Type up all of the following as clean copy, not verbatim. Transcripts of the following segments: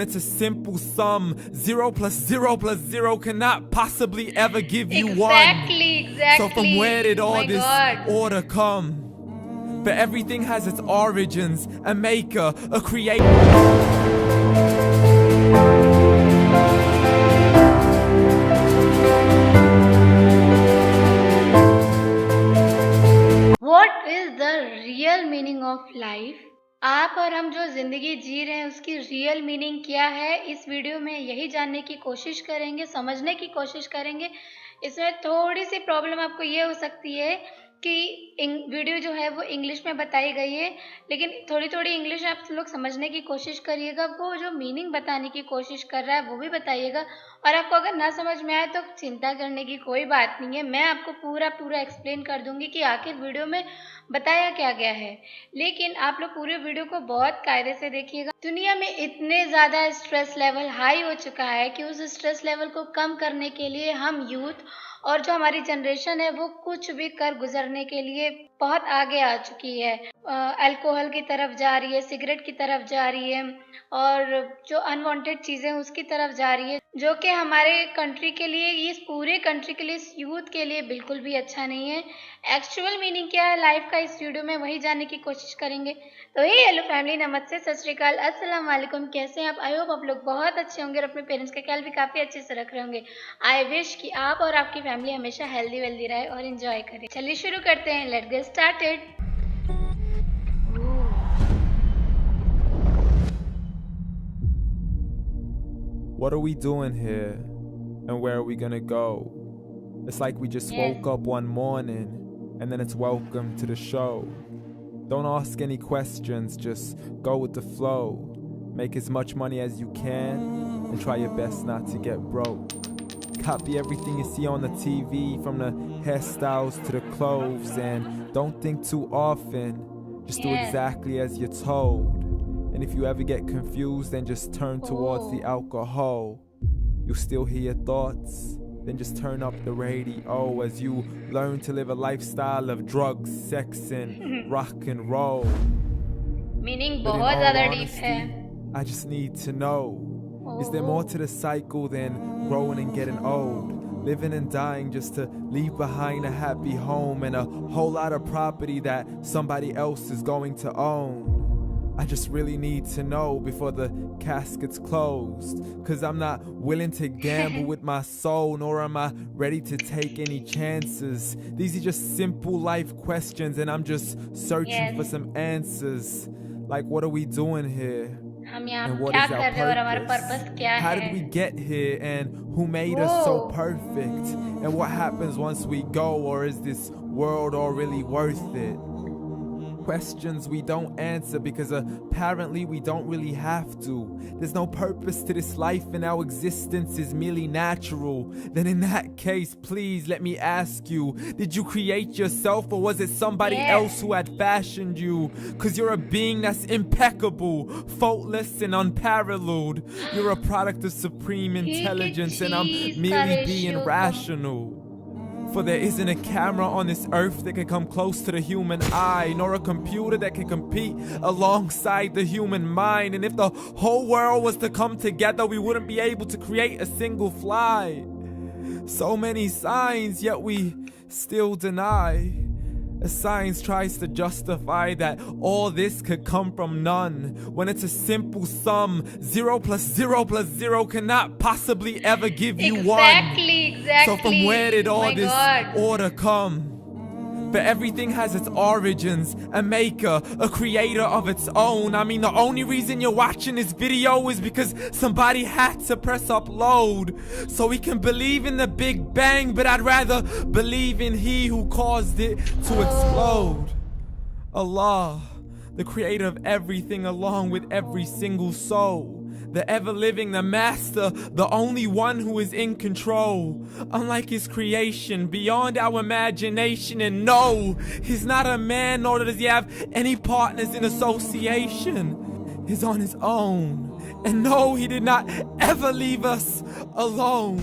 It's a simple sum. 0 plus 0 plus 0 cannot possibly ever give you Exactly. one. So from where did all this God. order come? But everything has its origins, a maker, a creator. What is the real meaning of life? आप और हम जो जिंदगी जी रहे हैं उसकी real meaning क्या है, इस वीडियो में यही जानने की कोशिश करेंगे, समझने की कोशिश करेंगे। इसमें थोड़ी सी प्रॉब्लम आपको ये हो सकती है कि वीडियो जो है वो इंग्लिश में बताई गई है, लेकिन थोड़ी थोड़ी इंग्लिश आप लोग समझने की कोशिश करिएगा। वो जो मीनिंग बताने की कोशिश कर रहा है वो भी बताइएगा, और आपको अगर ना समझ में आए तो चिंता करने की कोई बात नहीं है। मैं आपको पूरा एक्सप्लेन कर दूंगी कि आखिर वीडियो में बताया क्या गया है। लेकिन आप लोग पूरे वीडियो को बहुत कायदे से देखिएगा। दुनिया में इतने ज़्यादा स्ट्रेस लेवल हाई हो चुका है कि उस स्ट्रेस लेवल को कम करने के लिए हम यूथ और जो हमारी जनरेशन है वो कुछ भी कर गुजरने के लिए बहुत आगे आ चुकी है। अल्कोहल की तरफ जा रही है, सिगरेट की तरफ जा रही है, और जो अनवांटेड चीज़ें उसकी तरफ जा रही है, जो कि हमारे कंट्री के लिए, इस पूरे कंट्री के लिए, इस यूथ के लिए बिल्कुल भी अच्छा नहीं है। एक्चुअल मीनिंग क्या है लाइफ का, इस वीडियो में वही जानने की कोशिश करेंगे। तो हे हेलो फैमिली, नमस्ते, सत श्री अकाल, अस्सलाम वालेकुम। कैसे हैं आप? आई होप आप लोग बहुत अच्छे होंगे और अपने पेरेंट्स का ख्याल भी काफ़ी अच्छे से रख रहे होंगे। आई विश कि आप और आपकी फैमिली हमेशा हेल्दी वेल्दी रहे और एंजॉय करें। चलिए शुरू करते हैं, let's get started. What are we doing here? And where are we gonna go? It's like we just woke up one morning and then it's welcome to the show. Don't ask any questions, just go with the flow. Make as much money as you can and try your best not to get broke. Copy everything you see on the TV, from the hairstyles to the clothes, and don't think too often. Just do exactly as you're told. And if you ever get confused, then just turn towards the alcohol. You still hear your thoughts? Then just turn up the radio as you learn to live a lifestyle of drugs, sex, and rock and roll. Meaning But in बहुत all ज़्यादा deep honesty, है। I just need to know, is there more to the cycle than growing and getting old? Living and dying just to leave behind a happy home and a whole lot of property that somebody else is going to own. I just really need to know before the casket's closed, 'cause I'm not willing to gamble with my soul, nor am I ready to take any chances. These are just simple life questions and I'm just searching for some answers. Like, what are we doing here? हम यहाँ And what क्या is our कर रहे हैं और हमारा purpose? Purpose क्या How है? did we get here and who made us so perfect? And what happens once we go, or is this world all really worth it? Questions we don't answer because apparently we don't really have to. There's no purpose to this life and our existence is merely natural. Then in that case, please let me ask you, did you create yourself or was it somebody else who had fashioned you? 'Cause you're a being that's impeccable, faultless and unparalleled. You're a product of supreme intelligence and I'm merely being rational. For there isn't a camera on this earth that can come close to the human eye, nor a computer that can compete alongside the human mind. And if the whole world was to come together, we wouldn't be able to create a single fly. So many signs, yet we still deny. As science tries to justify that all this could come from none, when it's a simple sum. 0 plus 0 plus 0 cannot possibly ever give you one. So from where did all this order come? But everything has its origins, a maker, a creator of its own. I mean, the only reason you're watching this video is because somebody had to press upload so we can believe in the Big Bang, but I'd rather believe in He who caused it to explode. Allah, the creator of everything along with every single soul. The ever-living, the master, the only one who is in control. Unlike his creation, beyond our imagination. And no, he's not a man, nor does he have any partners in association. He's on his own. And no, he did not ever leave us alone.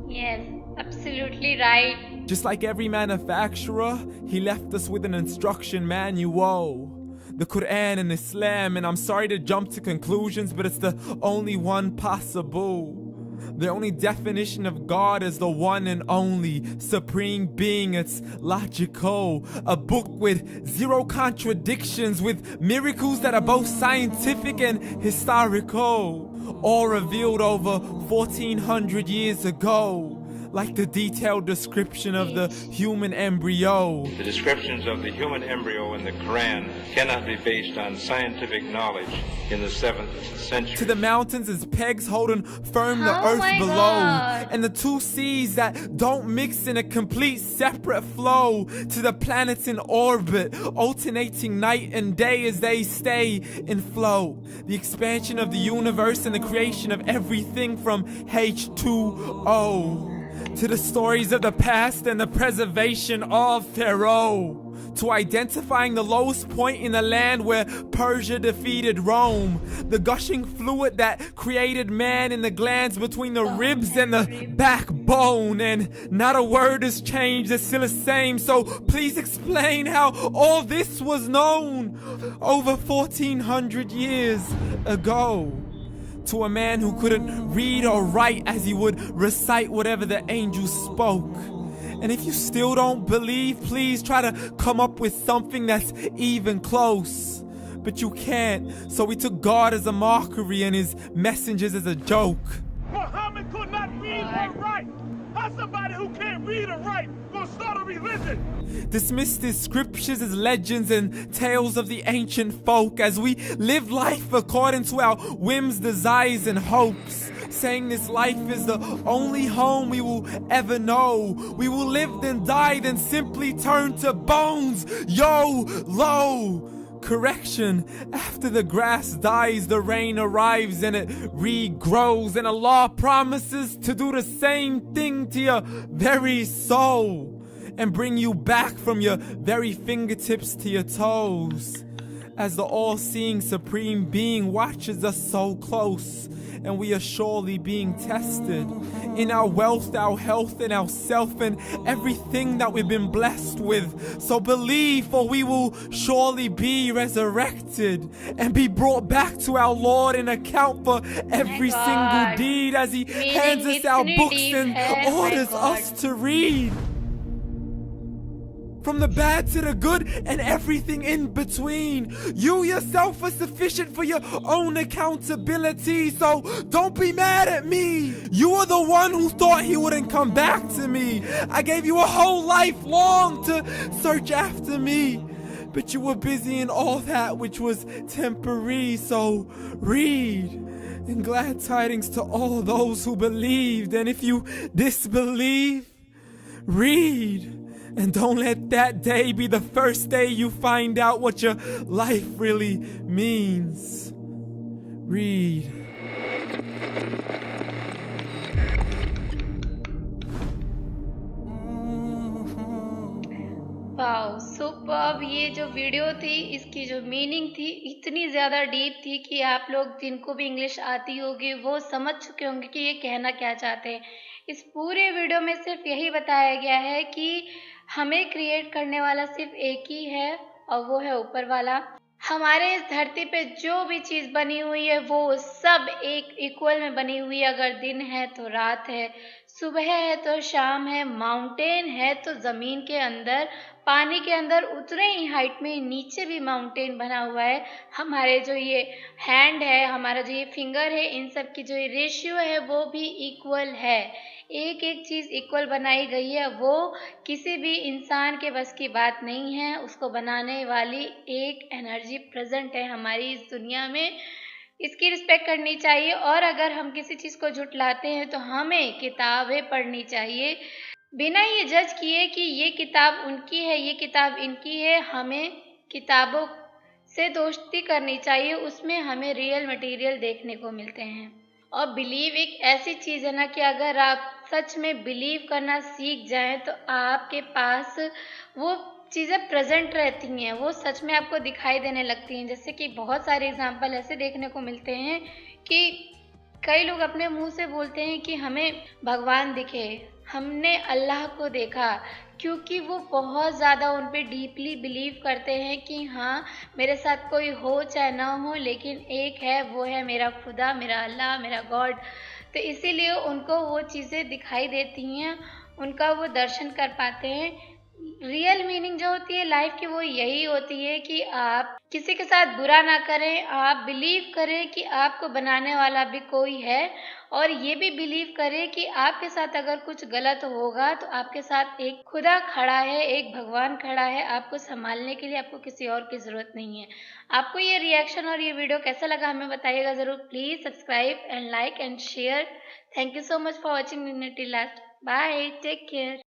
Yes, absolutely right. Just like every manufacturer, he left us with an instruction manual. the Quran and Islam, and I'm sorry to jump to conclusions, but it's the only one possible. The only definition of God is the one and only supreme being. It's logical. A book with zero contradictions, with miracles that are both scientific and historical, all revealed over 1400 years ago. Like the detailed description of the human embryo. The descriptions of the human embryo in the Quran cannot be based on scientific knowledge in the 7th century. To the mountains as pegs holding firm the Oh earth my below. God. And the two seas that don't mix in a complete separate flow. To the planets in orbit, alternating night and day as they stay in flow. The expansion of the universe and the creation of everything from H2O. To the stories of the past and the preservation of Pharaoh. To identifying the lowest point in the land where Persia defeated Rome. The gushing fluid that created man in the glands between the ribs and the backbone. And not a word has changed, it's still the same. So please explain how all this was known over 1400 years ago. To a man who couldn't read or write as he would recite whatever the angels spoke. And if you still don't believe, please try to come up with something that's even close. But you can't, so we took God as a mockery and his messengers as a joke. Muhammad could not read or write. How somebody who can't read or write gonna start a religion? Dismissed his scriptures as legends and tales of the ancient folk as we live life according to our whims, desires, and hopes. Saying this life is the only home we will ever know. We will live then die, then simply turn to bones. YOLO! Correction, after the grass dies, the rain arrives and it regrows, and Allah promises to do the same thing to your very soul and bring you back from your very fingertips to your toes. As the all-seeing supreme being watches us so close, and we are surely being tested in our wealth, our health, and our self, and everything that we've been blessed with. So believe, for we will surely be resurrected and be brought back to our Lord and account for every single deed as he hands us our books and orders us to read. From the bad to the good and everything in between. You yourself are sufficient for your own accountability, so don't be mad at me. You are the one who thought he wouldn't come back to me. I gave you a whole life long to search after me, but you were busy in all that which was temporary, so read. And glad tidings to all those who believed, and if you disbelieve, read. And don't let that day be the first day you find out what your life really means. Read. Wow superb. ये जो video थी, इसकी जो meaning थी इतनी ज़्यादा deep थी कि आप लोग जिनको भी इंग्लिश आती होगी वो समझ चुके होंगे कि ये कहना क्या चाहते हैं। इस पूरे वीडियो में सिर्फ यही बताया गया है कि हमें क्रिएट करने वाला सिर्फ एक ही है और वो है ऊपर वाला। हमारे इस धरती पे जो भी चीज़ बनी हुई है वो सब एक इक्वल में बनी हुई है। अगर दिन है तो रात है, सुबह है तो शाम है, माउंटेन है तो ज़मीन के अंदर, पानी के अंदर उतने ही हाइट में नीचे भी माउंटेन बना हुआ है। हमारे जो ये हैंड है, हमारा जो ये फिंगर है, इन सब की जो ये रेशियो है वो भी इक्वल है। एक एक चीज़ इक्वल बनाई गई है। वो किसी भी इंसान के बस की बात नहीं है। उसको बनाने वाली एक एनर्जी प्रेजेंट है हमारी इस दुनिया में। इसकी रिस्पेक्ट करनी चाहिए। और अगर हम किसी चीज़ को झुठलाते हैं तो हमें किताबें पढ़नी चाहिए बिना ये जज किए कि ये किताब उनकी है, ये किताब इनकी है। हमें किताबों से दोस्ती करनी चाहिए, उसमें हमें रियल मटेरियल देखने को मिलते हैं। और बिलीव एक ऐसी चीज़ है ना कि अगर आप सच में बिलीव करना सीख जाएं तो आपके पास वो चीज़ें प्रेजेंट रहती हैं, वो सच में आपको दिखाई देने लगती हैं। जैसे कि बहुत सारे एग्जाम्पल ऐसे देखने को मिलते हैं कि कई लोग अपने मुंह से बोलते हैं कि हमें भगवान दिखे, हमने अल्लाह को देखा, क्योंकि वो बहुत ज़्यादा उन पे डीपली बिलीव करते हैं कि हाँ, मेरे साथ कोई हो चाहे ना हो, लेकिन एक है, वो है मेरा खुदा, मेरा अल्लाह, मेरा गॉड। तो इसीलिए उनको वो चीज़ें दिखाई देती हैं, उनका वो दर्शन कर पाते हैं। रियल मीनिंग जो होती है लाइफ की वो यही होती है कि आप किसी के साथ बुरा ना करें, आप बिलीव करें कि आपको बनाने वाला भी कोई है, और ये भी बिलीव करें कि आपके साथ अगर कुछ गलत होगा तो आपके साथ एक खुदा खड़ा है, एक भगवान खड़ा है आपको संभालने के लिए, आपको किसी और की ज़रूरत नहीं है। आपको ये रिएक्शन और ये वीडियो कैसा लगा हमें बताइएगा ज़रूर। Please subscribe and like and share. Thank you so much for watching till last. Bye, take care.